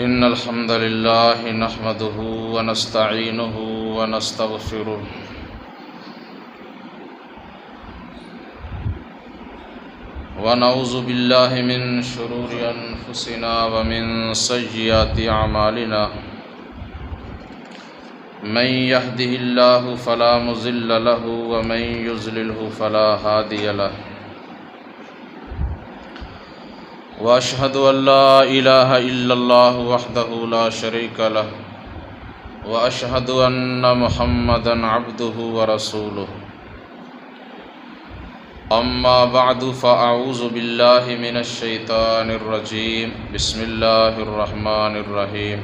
إن الحمد لله نحمده ونستعينه ونستغفره ونعوذ بالله من شرور أنفسنا ومن سيئات أعمالنا من يهده الله فلا مضل له ومن يضلله فلا هادي له وأشهد أن لا إله إلا الله وحده لا شريك له وأشهد أن محمدًا عبده ورسوله أما بعد فأعوذ بالله من الشيطان الرجيم بسم الله الرحمن الرحيم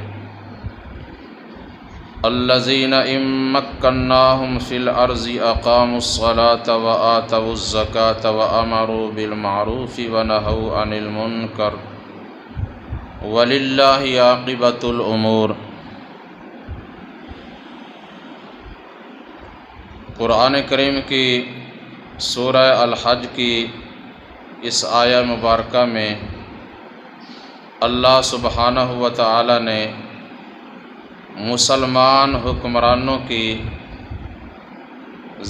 الذين إن مكناهم في الأرض أقاموا الصلاة وآتوا الزكاة وأمروا بالمعروف ونهوا عن المنكر ولله عاقبة الأمور۔ قرآن کریم کی سورہ الحج کی اس آیہ مبارکہ میں اللہ سبحانہ و تعالی نے مسلمان حکمرانوں کی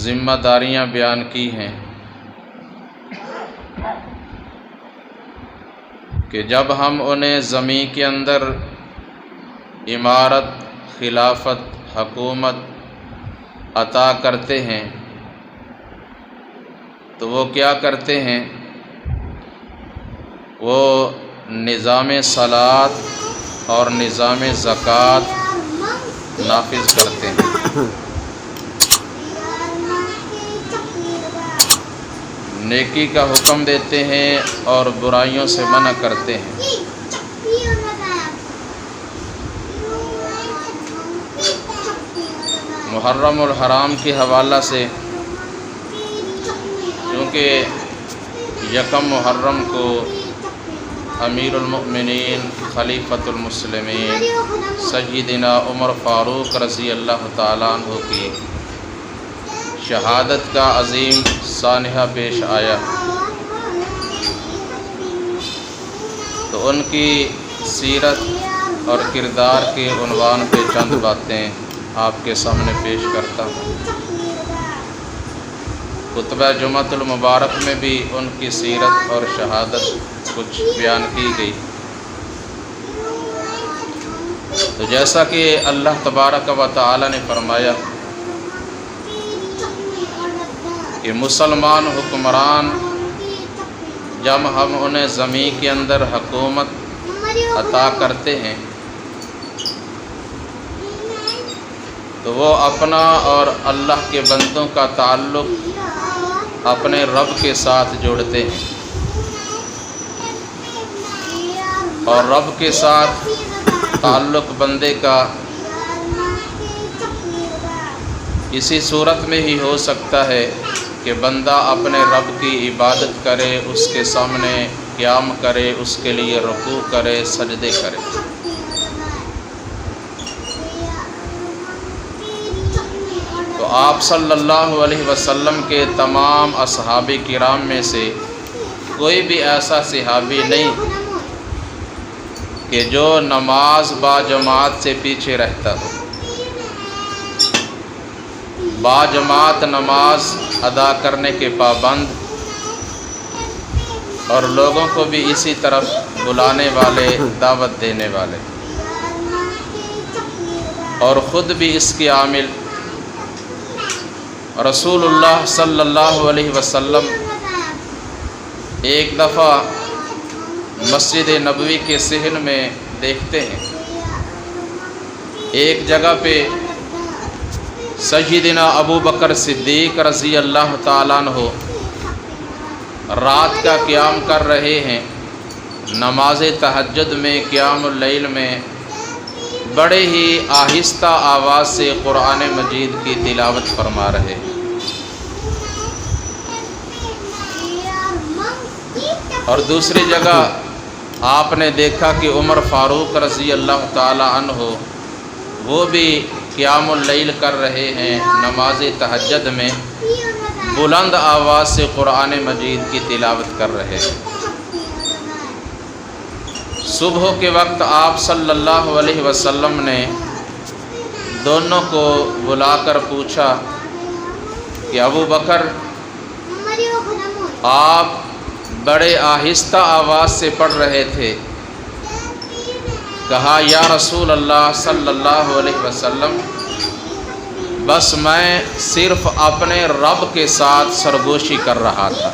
ذمہ داریاں بیان کی ہیں کہ جب ہم انہیں زمین کے اندر امارت، خلافت، حکومت عطا کرتے ہیں تو وہ کیا کرتے ہیں؟ وہ نظام صلاۃ اور نظام زکوٰۃ نافذ کرتے ہیں۔ نیکی کا حکم دیتے ہیں اور برائیوں سے منع کرتے ہیں۔ محرم الحرام کے حوالہ سے کیونکہ یکم محرم کو امیر المؤمنین خلیفۃ المسلمین سیدنا عمر فاروق رضی اللہ تعالیٰ عنہ کی شہادت کا عظیم سانحہ پیش آیا، تو ان کی سیرت اور کردار کے عنوان پہ چند باتیں آپ کے سامنے پیش کرتا ہوں۔ خطبہ جمعۃ المبارک میں بھی ان کی سیرت اور شہادت کچھ بیان کی گئی۔ تو جیسا کہ اللہ تبارک و تعالی نے فرمایا کہ مسلمان حکمران جب ہم انہیں زمین کے اندر حکومت عطا کرتے ہیں تو وہ اپنا اور اللہ کے بندوں کا تعلق اپنے رب کے ساتھ جوڑتے ہیں، اور رب کے ساتھ تعلق بندے کا اسی صورت میں ہی ہو سکتا ہے کہ بندہ اپنے رب کی عبادت کرے، اس کے سامنے قیام کرے، اس کے لیے رکوع کرے، سجدے کرے۔ تو آپ صلی اللہ علیہ وسلم کے تمام اصحابہ کرام میں سے کوئی بھی ایسا صحابی نہیں کہ جو نماز با جماعت سے پیچھے رہتا ہو، با جماعت نماز ادا کرنے کے پابند اور لوگوں کو بھی اسی طرف بلانے والے، دعوت دینے والے، اور خود بھی اس کے عامل۔ رسول اللہ صلی اللہ علیہ وسلم ایک دفعہ مسجد نبوی کے صحن میں دیکھتے ہیں، ایک جگہ پہ سیدنا ابو بکر صدیق رضی اللہ تعالیٰ عنہ رات کا قیام کر رہے ہیں، نماز تہجد میں، قیام اللیل میں بڑے ہی آہستہ آواز سے قرآن مجید کی تلاوت فرما رہے ہیں، اور دوسری جگہ آپ نے دیکھا کہ عمر فاروق رضی اللہ تعالی عنہ وہ بھی قیام اللیل کر رہے ہیں، نماز تہجد میں بلند آواز سے قرآن مجید کی تلاوت کر رہے ہیں۔ صبح کے وقت آپ صلی اللہ علیہ وسلم نے دونوں کو بلا کر پوچھا کہ ابو بکر آپ بڑے آہستہ آواز سے پڑھ رہے تھے. کہا یا رسول اللہ صلی اللہ علیہ وسلم بس میں صرف اپنے رب کے ساتھ سرگوشی کر رہا تھا،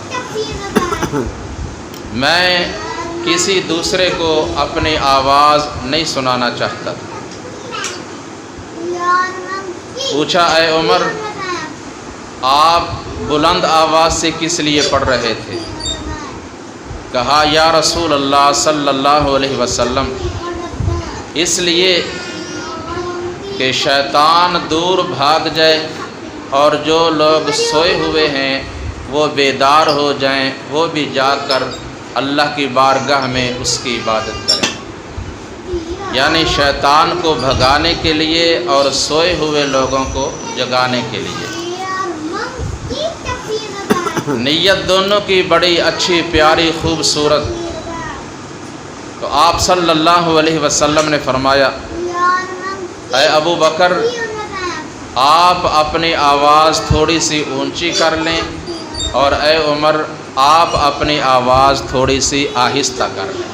میں کسی دوسرے کو اپنی آواز نہیں سنانا چاہتا. پوچھا اے عمر آپ بلند آواز سے کس لیے پڑھ رہے تھے؟ کہا یا رسول اللہ صلی اللہ علیہ وسلم اس لیے کہ شیطان دور بھاگ جائے اور جو لوگ سوئے ہوئے ہیں وہ بیدار ہو جائیں، وہ بھی جاگ کر اللہ کی بارگاہ میں اس کی عبادت کریں. یعنی شیطان کو بھگانے کے لیے اور سوئے ہوئے لوگوں کو جگانے کے لیے. نیت دونوں کی بڑی اچھی پیاری خوبصورت. تو آپ صلی اللہ علیہ وسلم نے فرمایا اے ابو بکر آپ اپنی آواز تھوڑی سی اونچی کر لیں اور اے عمر آپ اپنی آواز تھوڑی سی آہستہ کر لیں،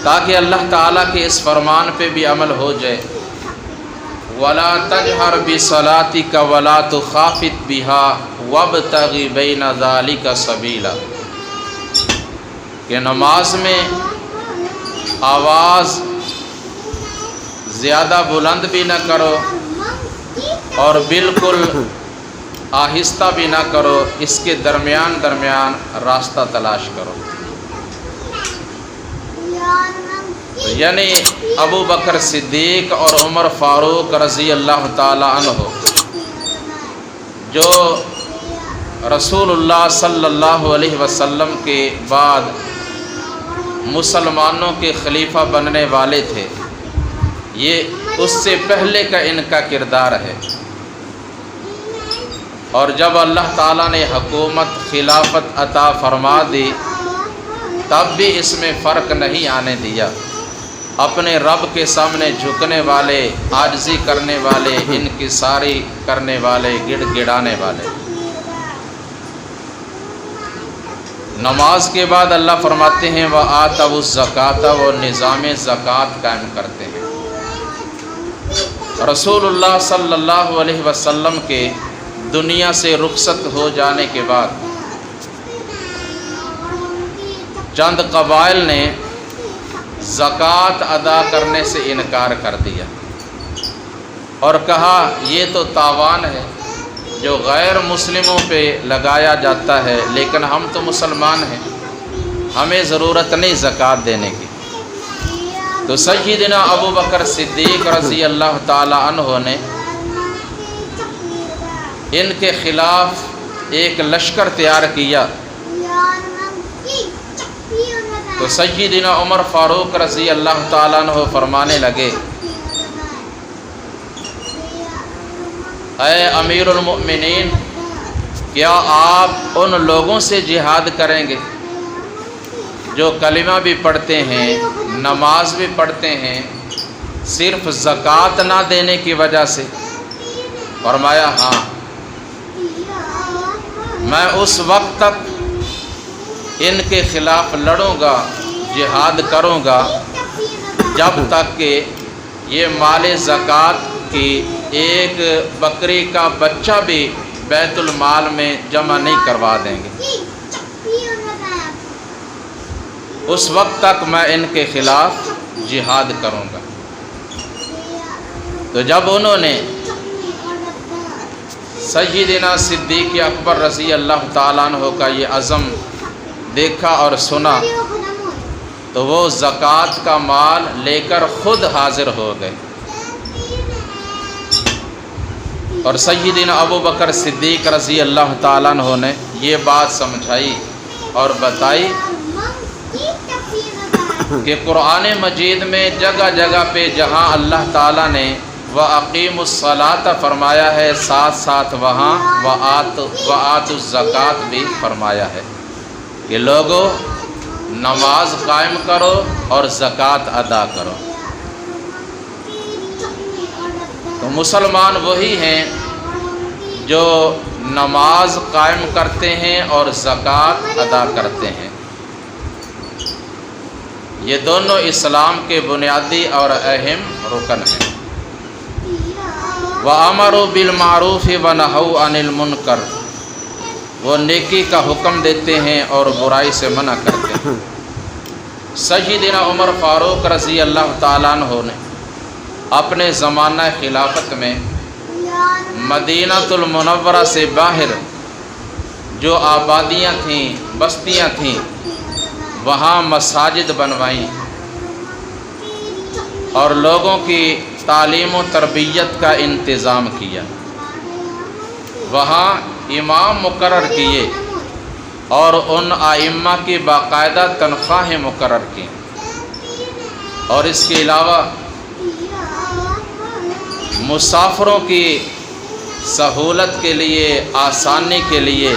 تاکہ اللہ تعالیٰ کے اس فرمان پہ بھی عمل ہو جائے. وَلَا تَجْهَرْ بِصَلَاتِكَ وَلَا تُخَافِتْ بِهَا وَابْتَغِ بَيْنَ ذَلِكَ سَبِيلًا، کہ نماز میں آواز زیادہ بلند بھی نہ کرو اور بالکل آہستہ بھی نہ کرو، اس کے درمیان راستہ تلاش کرو. یعنی ابو بکر صدیق اور عمر فاروق رضی اللہ تعالی عنہ جو رسول اللہ صلی اللہ علیہ وسلم کے بعد مسلمانوں کے خلیفہ بننے والے تھے، یہ اس سے پہلے کا ان کا کردار ہے. اور جب اللہ تعالیٰ نے حکومت خلافت عطا فرما دی تب بھی اس میں فرق نہیں آنے دیا. اپنے رب کے سامنے جھکنے والے، عاجزی کرنے والے، انکساری کرنے والے، گڑ گڑانے والے. نماز کے بعد اللہ فرماتے ہیں وَآتَوُا الزَّكَاةَ، وہ نظام زکوٰۃ قائم کرتے ہیں. رسول اللہ صلی اللہ علیہ وسلم کے دنیا سے رخصت ہو جانے کے بعد چند قبائل نے زکوٰۃ ادا کرنے سے انکار کر دیا اور کہا یہ تو تاوان ہے جو غیر مسلموں پہ لگایا جاتا ہے، لیکن ہم تو مسلمان ہیں، ہمیں ضرورت نہیں زکوٰۃ دینے کی. تو سیدنا ابو بکر صدیق رضی اللہ تعالی عنہ نے ان کے خلاف ایک لشکر تیار کیا. تو سیدنا عمر فاروق رضی اللہ تعالیٰ عنہ فرمانے لگے اے امیر المؤمنین کیا آپ ان لوگوں سے جہاد کریں گے جو کلمہ بھی پڑھتے ہیں، نماز بھی پڑھتے ہیں، صرف زکوٰۃ نہ دینے کی وجہ سے؟ فرمایا ہاں، میں اس وقت تک ان کے خلاف لڑوں گا، جہاد کروں گا جب تک کہ یہ مال زکوٰۃ کی ایک بکری کا بچہ بھی بیت المال میں جمع نہیں کروا دیں گے. اس وقت تک میں ان کے خلاف جہاد کروں گا. تو جب انہوں نے سیدنا صدیق اکبر رضی اللہ تعالیٰ عنہ کا یہ عزم دیکھا اور سنا تو وہ زکوٰۃ کا مال لے کر خود حاضر ہو گئے. اور سیدنا ابو بکر صدیق رضی اللہ تعالیٰ عنہ نے یہ بات سمجھائی اور بتائی کہ قرآن مجید میں جگہ جگہ پہ جہاں اللہ تعالیٰ نے وَأَقِيمُوا الصَّلَاةَ فرمایا ہے، ساتھ ساتھ وہاں وَآتُوا الزَّكَاةَ بھی فرمایا ہے کہ لوگوں نماز قائم کرو اور زکوٰۃ ادا کرو۔ تو مسلمان وہی ہیں جو نماز قائم کرتے ہیں اور زکوٰۃ ادا کرتے ہیں۔ یہ دونوں اسلام کے بنیادی اور اہم رکن ہیں۔ وَأَمَرُوا بِالْمَعْرُوفِ وَنَهَوْا عَنِ الْمُنْكَرِ، وہ نیکی کا حکم دیتے ہیں اور برائی سے منع کرتے ہیں۔ سیدنا عمر فاروق رضی اللہ تعالیٰ عنہ نے اپنے زمانہ خلافت میں مدینہ المنورہ سے باہر جو آبادیاں تھیں، بستیاں تھیں، وہاں مساجد بنوائیں اور لوگوں کی تعلیم و تربیت کا انتظام کیا۔ وہاں امام مقرر کیے اور ان ائمہ کی باقاعدہ تنخواہیں مقرر کی، اور اس کے علاوہ مسافروں کی سہولت کے لیے، آسانی کے لیے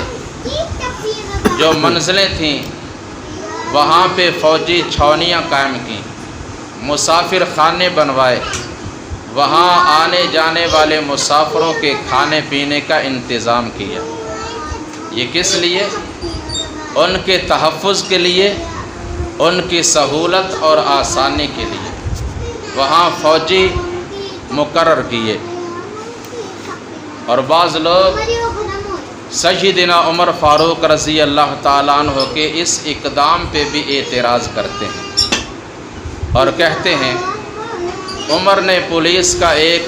جو منزلیں تھیں وہاں پہ فوجی چھاونیاں قائم کیں، مسافر خانے بنوائے، وہاں آنے جانے والے مسافروں کے کھانے پینے کا انتظام کیا۔ یہ کس لیے؟ ان کے تحفظ کے لیے، ان کی سہولت اور آسانی کے لیے وہاں فوجی مقرر کیے۔ اور بعض لوگ سیدنا عمر فاروق رضی اللہ تعالیٰ عنہ کے اس اقدام پہ بھی اعتراض کرتے ہیں اور کہتے ہیں عمر نے پولیس کا ایک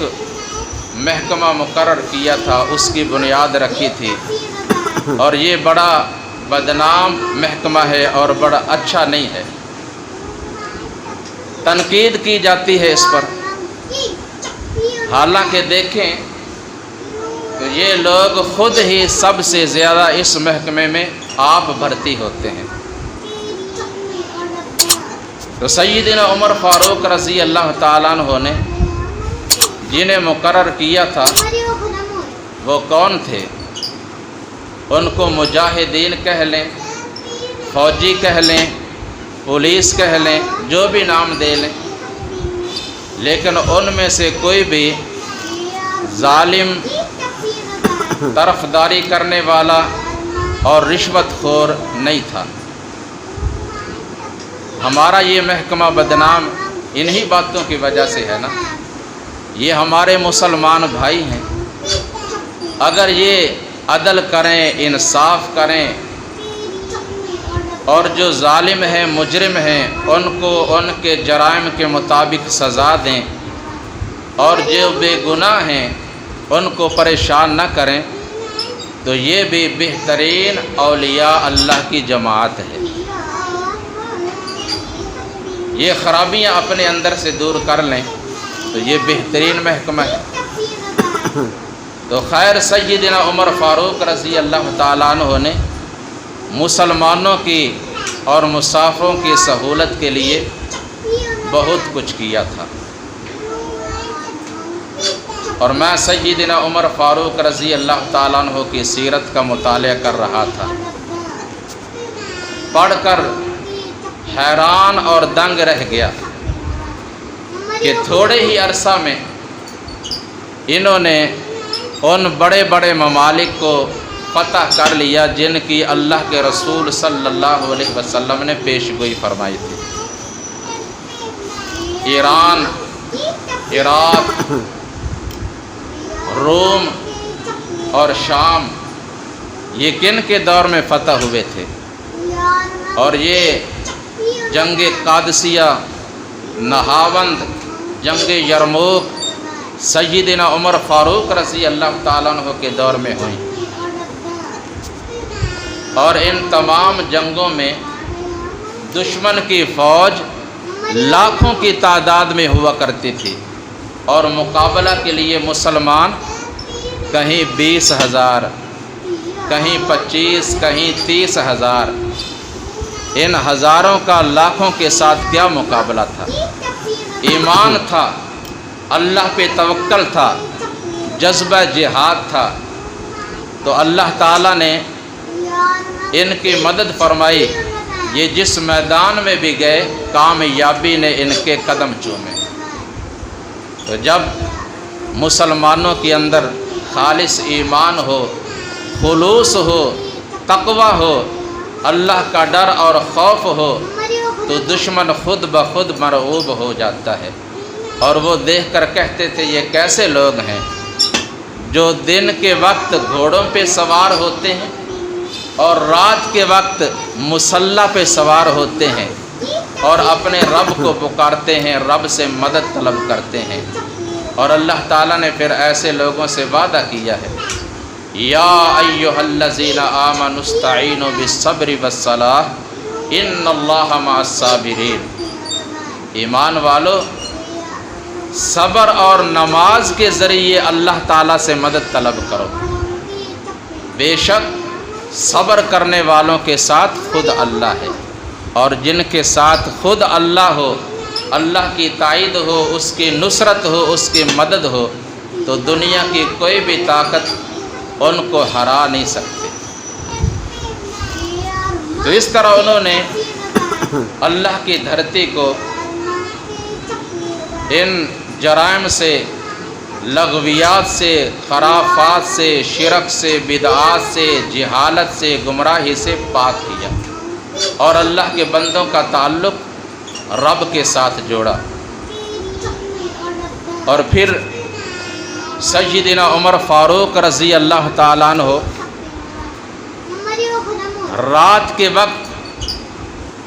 محکمہ مقرر کیا تھا، اس کی بنیاد رکھی تھی، اور یہ بڑا بدنام محکمہ ہے اور بڑا اچھا نہیں ہے۔ تنقید کی جاتی ہے اس پر، حالانکہ دیکھیں تو یہ لوگ خود ہی سب سے زیادہ اس محکمے میں آپ بھرتی ہوتے ہیں۔ تو سیدنا عمر فاروق رضی اللہ تعالیٰ عنہ نے جنہیں مقرر کیا تھا وہ کون تھے؟ ان کو مجاہدین کہہ لیں، فوجی کہہ لیں، پولیس کہہ لیں، جو بھی نام دے لیں، لیکن ان میں سے کوئی بھی ظالم، طرفداری کرنے والا اور رشوت خور نہیں تھا۔ ہمارا یہ محکمہ بدنام انہی باتوں کی وجہ سے ہے نا۔ یہ ہمارے مسلمان بھائی ہیں، اگر یہ عدل کریں، انصاف کریں اور جو ظالم ہیں، مجرم ہیں، ان کو ان کے جرائم کے مطابق سزا دیں، اور جو بے گناہ ہیں ان کو پریشان نہ کریں، تو یہ بھی بہترین اولیاء اللہ کی جماعت ہے۔ یہ خرابیاں اپنے اندر سے دور کر لیں تو یہ بہترین محکمہ ہے۔ تو خیر، سیدنا عمر فاروق رضی اللہ تعالیٰ عنہ نے مسلمانوں کی اور مسافروں کی سہولت کے لیے بہت کچھ کیا تھا۔ اور میں سیدنا عمر فاروق رضی اللہ تعالیٰ عنہ کی سیرت کا مطالعہ کر رہا تھا، پڑھ کر حیران اور دنگ رہ گیا کہ تھوڑے ہی عرصہ میں انہوں نے ان بڑے بڑے ممالک کو فتح کر لیا جن کی اللہ کے رسول صلی اللہ علیہ وسلم نے پیش گوئی فرمائی تھی۔ ایران، عراق، روم اور شام، یہ کن کے دور میں فتح ہوئے تھے؟ اور یہ جنگ قادسیہ، نہاوند، جنگ یرموک سیدنا عمر فاروق رضی اللہ تعالیٰ عنہ کے دور میں ہوئیں، اور ان تمام جنگوں میں دشمن کی فوج لاکھوں کی تعداد میں ہوا کرتی تھی، اور مقابلہ کے لیے مسلمان کہیں 20,000، کہیں 25، کہیں 30,000، ان ہزاروں کا لاکھوں کے ساتھ کیا مقابلہ تھا؟ ایمان تھا، اللہ پہ توکل تھا، جذبہ جہاد تھا، تو اللہ تعالیٰ نے ان کی مدد فرمائی۔ یہ جس میدان میں بھی گئے کامیابی نے ان کے قدم چومے۔ تو جب مسلمانوں کے اندر خالص ایمان ہو، خلوص ہو، تقوی ہو، اللہ کا ڈر اور خوف ہو، تو دشمن خود بخود مرعوب ہو جاتا ہے، اور وہ دیکھ کر کہتے تھے یہ کیسے لوگ ہیں جو دن کے وقت گھوڑوں پہ سوار ہوتے ہیں اور رات کے وقت مسلح پہ سوار ہوتے ہیں اور اپنے رب کو پکارتے ہیں، رب سے مدد طلب کرتے ہیں۔ اور اللہ تعالیٰ نے پھر ایسے لوگوں سے وعدہ کیا ہے، یا ایھا الذین آمنوا استعینوا بالصبر والصلاۃ ان اللہ مع الصابرین۔ ایمان والو، صبر اور نماز کے ذریعے اللہ تعالیٰ سے مدد طلب کرو، بے شک صبر کرنے والوں کے ساتھ خود اللہ ہے، اور جن کے ساتھ خود اللہ ہو، اللہ کی تائید ہو، اس کی نصرت ہو، اس کی مدد ہو، تو دنیا کی کوئی بھی طاقت ان کو ہرا نہیں سکتے۔ تو اس طرح انہوں نے اللہ کی دھرتی کو ان جرائم سے، لغویات سے، خرافات سے، شرک سے، بدعات سے، جہالت سے، گمراہی سے پاک کیا، اور اللہ کے بندوں کا تعلق رب کے ساتھ جوڑا۔ اور پھر سیدنا عمر فاروق رضی اللہ تعالیٰ عنہ رات کے وقت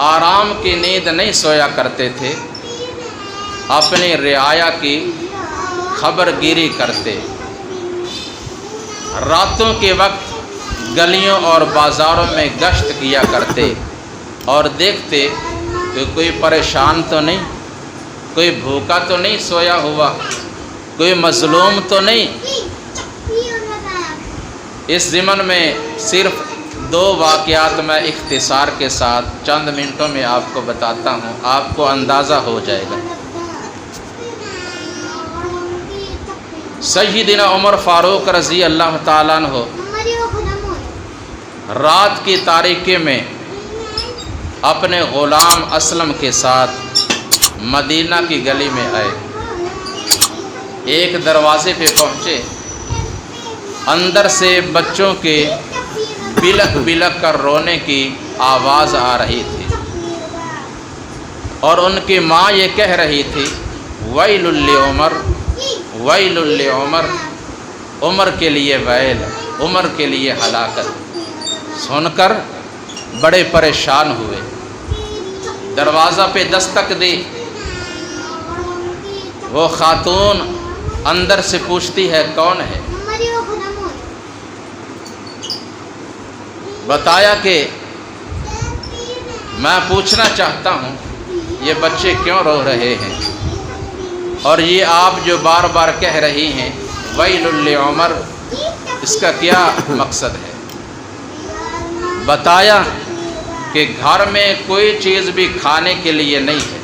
آرام کی نیند نہیں سویا کرتے تھے، اپنی رعایا کی خبر گیری کرتے، راتوں کے وقت گلیوں اور بازاروں میں گشت کیا کرتے اور دیکھتے کہ کوئی پریشان تو نہیں، کوئی بھوکا تو نہیں سویا ہوا، کوئی مظلوم تو نہیں۔ اس ضمن میں صرف 2 واقعات میں اختصار کے ساتھ چند منٹوں میں آپ کو بتاتا ہوں، آپ کو اندازہ ہو جائے گا۔ سیدنا عمر فاروق رضی اللہ تعالیٰ عنہ رات کی تاریکی میں اپنے غلام اسلم کے ساتھ مدینہ کی گلی میں آئے، ایک دروازے پہ پہنچے، اندر سے بچوں کے بلک بلک کر رونے کی آواز آ رہی تھی، اور ان کی ماں یہ کہہ رہی تھی ویل لعمر، ویل لعمر، عمر کے لیے ویل، عمر کے لیے ہلاکت۔ سن کر بڑے پریشان ہوئے، دروازہ پہ دستک دی، وہ خاتون اندر سے پوچھتی ہے کون ہے؟ بتایا کہ میں پوچھنا چاہتا ہوں یہ بچے کیوں رو رہے ہیں، اور یہ آپ جو بار بار کہہ رہی ہیں ویل لعمر، اس کا کیا مقصد ہے؟ بتایا کہ گھر میں کوئی چیز بھی کھانے کے لیے نہیں ہے،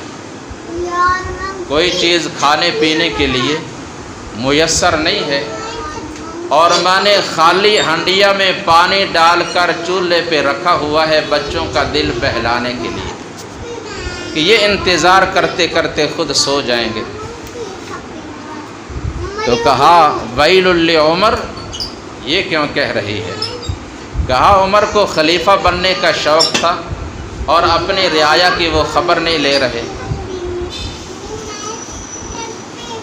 کوئی چیز کھانے پینے کے لیے میسر نہیں ہے، اور میں نے خالی ہنڈیا میں پانی ڈال کر چولہے پہ رکھا ہوا ہے بچوں کا دل بہلانے کے لیے کہ یہ انتظار کرتے کرتے خود سو جائیں گے۔ تو کہا ویل لعمر، یہ کیوں کہہ رہی ہے؟ کہا عمر کو خلیفہ بننے کا شوق تھا اور اپنی رعایا کی وہ خبر نہیں لے رہے۔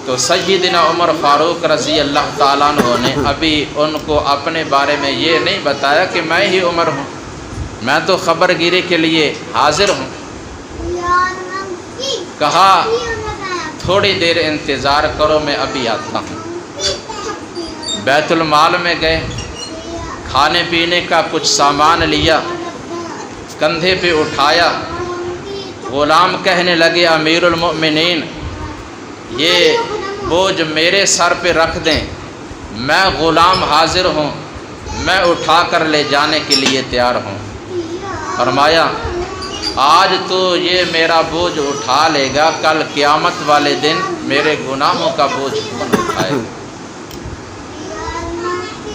تو سیدنا عمر فاروق رضی اللہ تعالیٰ عنہ نے ابھی ان کو اپنے بارے میں یہ نہیں بتایا کہ میں ہی عمر ہوں، میں تو خبر گیری کے لیے حاضر ہوں۔ کہا تھوڑی دیر انتظار کرو، میں ابھی آتا ہوں۔ بیت المال میں گئے، کھانے پینے کا کچھ سامان لیا، کندھے پہ اٹھایا، غلام کہنے لگے امیر المؤمنین یہ بوجھ میرے سر پہ رکھ دیں، میں غلام حاضر ہوں، میں اٹھا کر لے جانے کے لیے تیار ہوں۔ فرمایا آج تو یہ میرا بوجھ اٹھا لے گا، کل قیامت والے دن میرے گناہوں کا بوجھ کون اٹھائے؟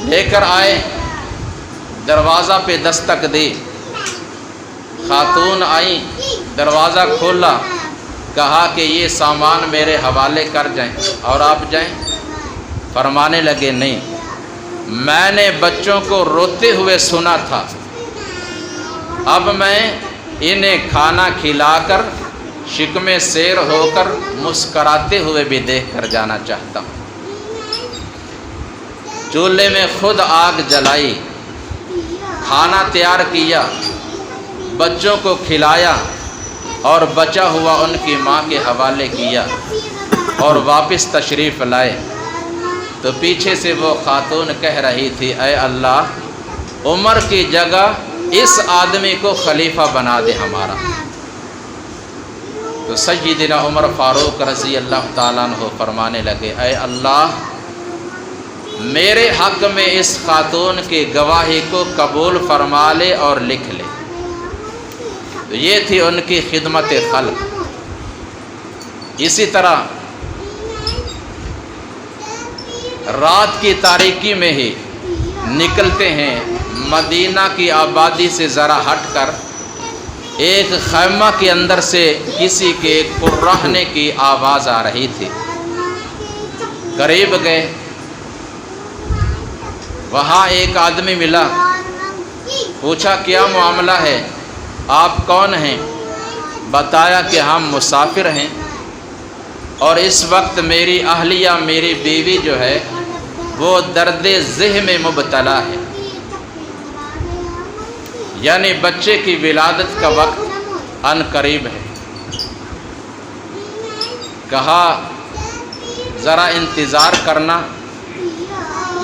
لے کر آئے، دروازہ پہ دستک دی، خاتون آئیں، دروازہ کھولا، کہا کہ یہ سامان میرے حوالے کر جائیں اور آپ جائیں؟ فرمانے لگے نہیں، میں نے بچوں کو روتے ہوئے سنا تھا، اب میں انہیں کھانا کھلا کر شکم سیر ہو کر مسکراتے ہوئے بھی دیکھ کر جانا چاہتا ہوں۔ چولہے میں خود آگ جلائی، کھانا تیار کیا، بچوں کو کھلایا اور بچا ہوا ان کی ماں کے حوالے کیا اور واپس تشریف لائے تو پیچھے سے وہ خاتون کہہ رہی تھی، اے اللہ عمر کی جگہ اس آدمی کو خلیفہ بنا دے ہمارا۔ تو سیدنا عمر فاروق رضی اللہ تعالیٰ عنہ فرمانے لگے، اے اللہ میرے حق میں اس خاتون کی گواہی کو قبول فرما لے اور لکھ لے۔ تو یہ تھی ان کی خدمت خلق۔ اسی طرح رات کی تاریکی میں ہی نکلتے ہیں، مدینہ کی آبادی سے ذرا ہٹ کر ایک خیمہ کے اندر سے کسی کے کرہنے کی آواز آ رہی تھی۔ قریب گئے، وہاں ایک آدمی ملا، پوچھا کیا معاملہ ہے، آپ کون ہیں؟ بتایا کہ ہم مسافر ہیں اور اس وقت میری اہلیہ، میری بیوی جو ہے وہ درد ذہ میں مبتلا ہے، یعنی بچے کی ولادت کا وقت ان قریب ہے۔ کہا ذرا انتظار کرنا،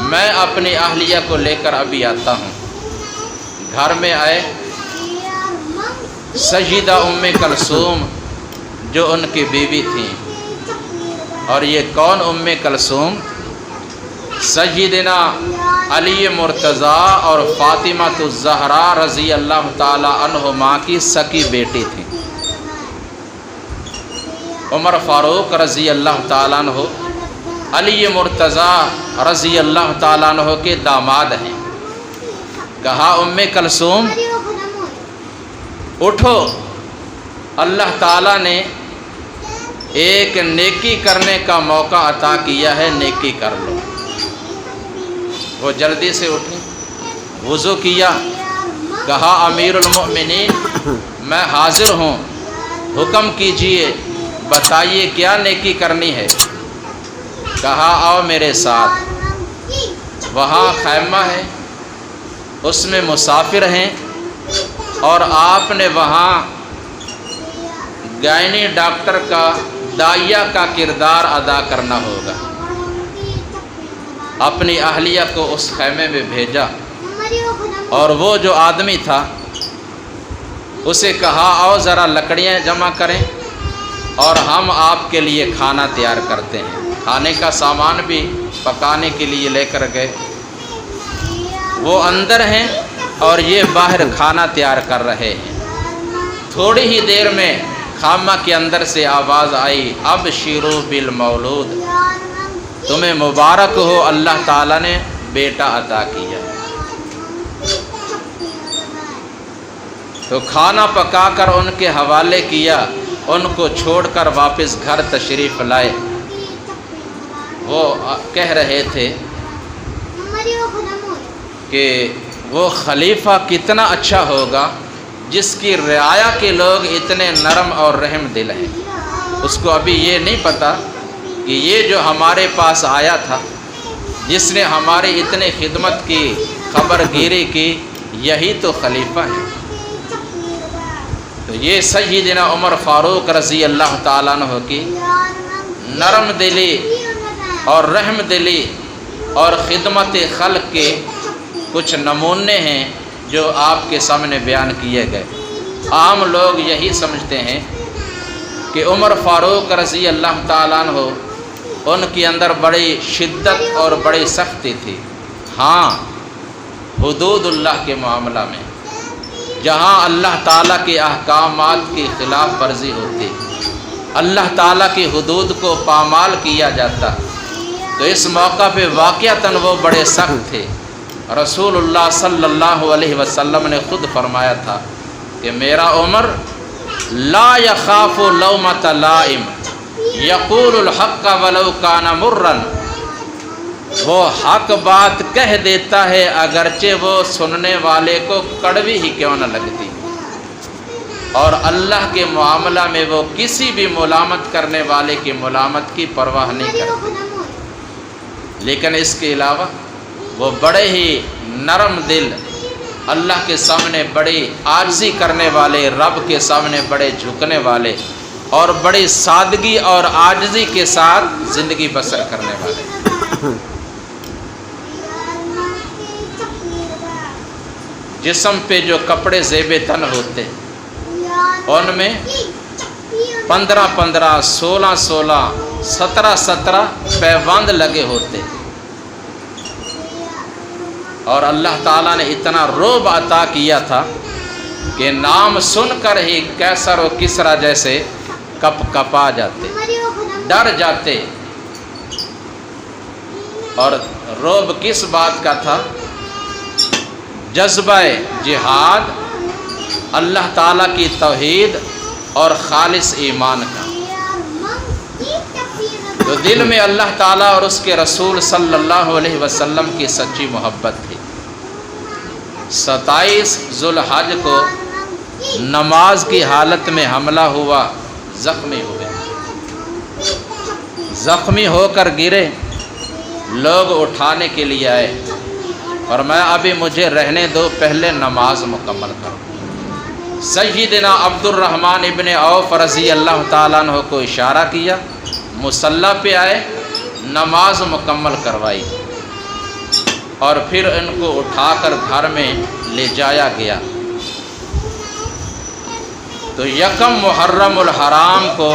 میں اپنی اہلیہ کو لے کر ابھی آتا ہوں۔ گھر میں آئے، سیدہ ام کلثوم جو ان کی بیوی تھیں، اور یہ کون ام کلثوم؟ سیدنا علی مرتضیٰ اور فاطمہ الزہرا رضی اللہ تعالی عنہما کی سکی بیٹی تھیں۔ عمر فاروق رضی اللہ تعالیٰ عنہ علی مرتضیٰ رضی اللہ تعالیٰ عنہ کے داماد ہیں۔ کہا ام کلثوم اٹھو، اللہ تعالیٰ نے ایک نیکی کرنے کا موقع عطا کیا ہے، نیکی کر لو۔ وہ جلدی سے اٹھی، وضو کیا، کہا امیر المؤمنین میں حاضر ہوں، حکم کیجئے، بتائیے کیا نیکی کرنی ہے۔ کہا آؤ میرے ساتھ، وہاں خیمہ ہے، اس میں مسافر ہیں اور آپ نے وہاں گائنی ڈاکٹر کا، دائیہ کا کردار ادا کرنا ہوگا۔ اپنی اہلیہ کو اس خیمے میں بھیجا اور وہ جو آدمی تھا اسے کہا آؤ ذرا لکڑیاں جمع کریں اور ہم آپ کے لیے کھانا تیار کرتے ہیں۔ کھانے کا سامان بھی پکانے کے لیے لے کر گئے۔ وہ اندر ہیں اور یہ باہر کھانا تیار کر رہے ہیں۔ تھوڑی ہی دیر میں خیمہ کے اندر سے آواز آئی، ابشروا بالمولود، تمہیں مبارک ہو، اللہ تعالیٰ نے بیٹا عطا کیا۔ تو کھانا پکا کر ان کے حوالے کیا، ان کو چھوڑ کر واپس گھر تشریف لائے۔ وہ کہہ رہے تھے کہ وہ خلیفہ کتنا اچھا ہوگا جس کی رعایا کے لوگ اتنے نرم اور رحم دل ہیں۔ اس کو ابھی یہ نہیں پتہ کہ یہ جو ہمارے پاس آیا تھا، جس نے ہماری اتنی خدمت کی، خبر گیری کی، یہی تو خلیفہ ہے۔ تو یہ سیدنا عمر فاروق رضی اللہ تعالیٰ عنہ کی نرم دلی اور رحم دلی اور خدمت خلق کے کچھ نمونے ہیں جو آپ کے سامنے بیان کیے گئے۔ عام لوگ یہی سمجھتے ہیں کہ عمر فاروق رضی اللہ تعالیٰ عنہ ان کے اندر بڑی شدت اور بڑی سختی تھی۔ ہاں، حدود اللہ کے معاملہ میں جہاں اللہ تعالیٰ کے احکامات کی خلاف ورزی ہوتی، اللہ تعالیٰ کی حدود کو پامال کیا جاتا، تو اس موقع پہ واقعتاً وہ بڑے سخت تھے۔ رسول اللہ صلی اللہ علیہ وسلم نے خود فرمایا تھا کہ میرا عمر لا یخاف لومۃ لائم یقول الحق ولو کان مرا، وہ حق بات کہہ دیتا ہے اگرچہ وہ سننے والے کو کڑوی ہی کیوں نہ لگتی، اور اللہ کے معاملہ میں وہ کسی بھی ملامت کرنے والے کی ملامت کی پرواہ نہیں کرتے۔ لیکن اس کے علاوہ وہ بڑے ہی نرم دل، اللہ کے سامنے بڑی عاجزی کرنے والے، رب کے سامنے بڑے جھکنے والے، اور بڑی سادگی اور عاجزی کے ساتھ زندگی بسر کرنے والے۔ جسم پہ جو کپڑے زیب تن ہوتے ان میں 15 16 17 پیوند لگے ہوتے، اور اللہ تعالیٰ نے اتنا رعب عطا کیا تھا کہ نام سن کر ہی کیسر و کسریٰ جیسے کپ کپا جاتے، ڈر جاتے۔ اور رعب کس بات کا تھا؟ جذبہ جہاد، اللہ تعالیٰ کی توحید اور خالص ایمان کا۔ تو دل میں اللہ تعالیٰ اور اس کے رسول صلی اللہ علیہ وسلم کی سچی محبت تھی۔ 27 ذوالحج کو نماز کی حالت میں حملہ ہوا، زخمی ہوئے، زخمی ہو کر گرے، لوگ اٹھانے کے لیے آئے، اور میں ابھی مجھے رہنے دو، پہلے نماز مکمل کرو۔ سیدنا عبد الرحمن ابن عوف رضی اللہ تعالیٰ عنہ کو اشارہ کیا، مصلی پہ آئے، نماز مکمل کروائی، اور پھر ان کو اٹھا کر گھر میں لے جایا گیا۔ تو یکم محرم الحرام کو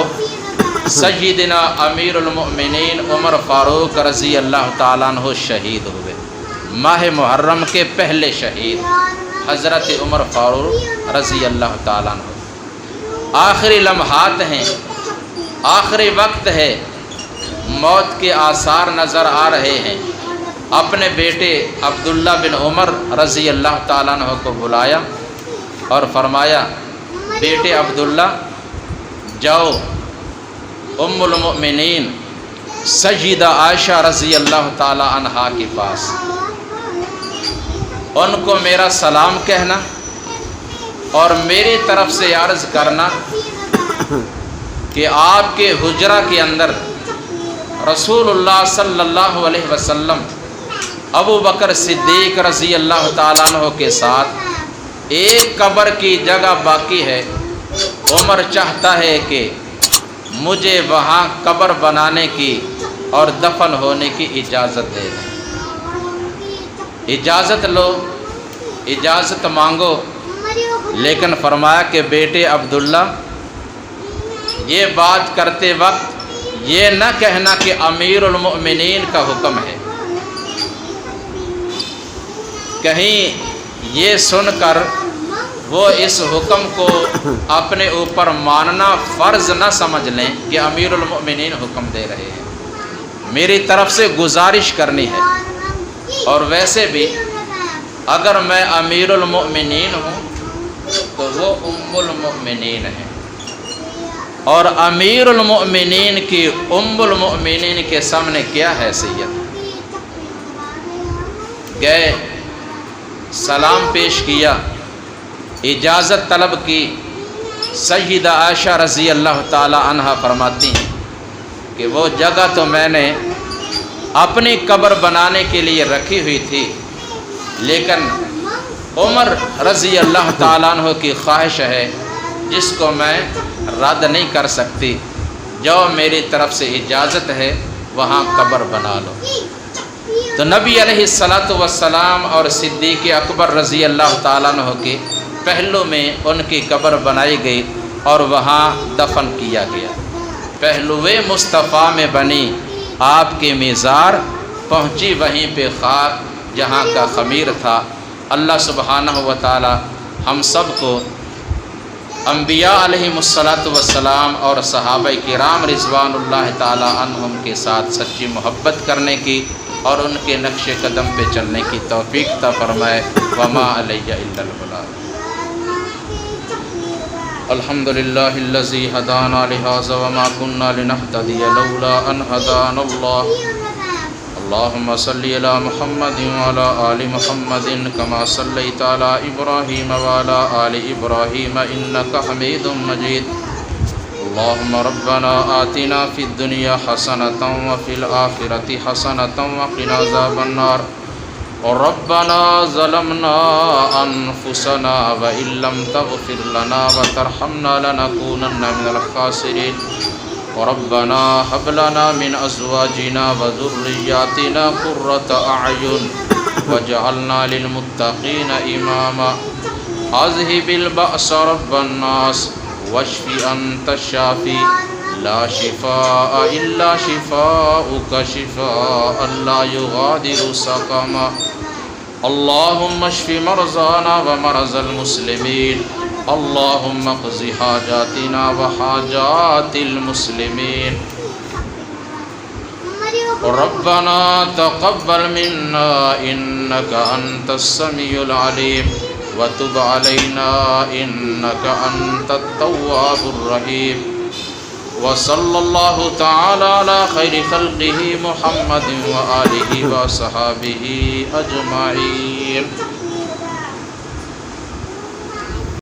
سیدنا امیر المؤمنین عمر فاروق رضی اللہ تعالیٰ عنہ شہید ہوئے۔ ماہ محرم کے پہلے شہید حضرت عمر فاروق رضی اللہ تعالیٰ عنہ۔ آخری لمحات ہیں، آخری وقت ہے، موت کے آثار نظر آ رہے ہیں۔ اپنے بیٹے عبداللہ بن عمر رضی اللہ تعالیٰ عنہ کو بلایا اور فرمایا، بیٹے عبداللہ جاؤ ام المؤمنین سیدہ عائشہ رضی اللہ تعالیٰ عنہا کے پاس، ان کو میرا سلام کہنا اور میری طرف سے عرض کرنا کہ آپ کے حجرہ کے اندر رسول اللہ صلی اللہ علیہ وسلم ابو بکر صدیق رضی اللہ تعالیٰ عنہ کے ساتھ ایک قبر کی جگہ باقی ہے، عمر چاہتا ہے کہ مجھے وہاں قبر بنانے کی اور دفن ہونے کی اجازت دے دیں۔ اجازت لو، اجازت مانگو، لیکن فرمایا کہ بیٹے عبداللہ یہ بات کرتے وقت یہ نہ کہنا کہ امیر المؤمنین کا حکم ہے، کہیں یہ سن کر وہ اس حکم کو اپنے اوپر ماننا فرض نہ سمجھ لیں کہ امیر المؤمنین حکم دے رہے ہیں، میری طرف سے گزارش کرنی ہے۔ اور ویسے بھی اگر میں امیر المؤمنین ہوں تو وہ ام المؤمنین ہیں، اور امیر المؤمنین کی ام المؤمنین کے سامنے کیا حیثیت؟ گئے، سلام پیش کیا، اجازت طلب کی۔ سیدہ عائشہ رضی اللہ تعالی عنہا فرماتی ہیں کہ وہ جگہ تو میں نے اپنی قبر بنانے کے لیے رکھی ہوئی تھی، لیکن عمر رضی اللہ تعالیٰ عنہ کی خواہش ہے جس کو میں رد نہیں کر سکتی، جو میری طرف سے اجازت ہے وہاں قبر بنا لو۔ تو نبی علیہ الصلاۃ والسلام اور صدیق اکبر رضی اللہ تعالیٰ عنہ کے پہلو میں ان کی قبر بنائی گئی اور وہاں دفن کیا گیا۔ پہلوئے مصطفیٰ میں بنی آپ کی میزار، پہنچی وہیں پہ خاک جہاں کا خمیر تھا۔ اللہ سبحانہ و تعالی ہم سب کو انبیاء علیہم الصلاۃ والسلام اور صحابہ کرام رضوان اللہ تعالی عنہم کے ساتھ سچی محبت کرنے کی اور ان کے نقش قدم پہ چلنے کی توفیق عطا فرمائے۔ وما علیہ الا البلاغ۔ الحمد لله الذي هدانا لهذا وما كنا لنهتدي لولا أن هدانا الله. اللهم صل على محمد وعلى آل محمد كما صليت على إبراهيم وعلى آل إبراهيم إنك حميد مجيد. اللهم ربنا آتنا في الدنيا حسنة وفي الآخرة حسنة وقنا عذاب النار. ربنا ظلمنا أنفسنا وإن لم تغفر لنا وترحمنا لنكونن من الخاسرين. ربنا هب لنا من أزواجنا وذرياتنا قرة أعين واجعلنا للمتقين إماما. أذهب البأس رب الناس واشف أنت الشافي لا شفاء إلا شفاؤك شفاء لا يغادر سقما. اللهم اشف مرضانا ومرضى المسلمين. اللهم اقض حاجاتنا وحاجات المسلمين. ربنا تقبل منا إنك أنت السميع العليم وتب علينا إنك أنت التواب الرحيم. وصلى الله تعالى على خير خلقه محمد وآله وصحابه أجمعين.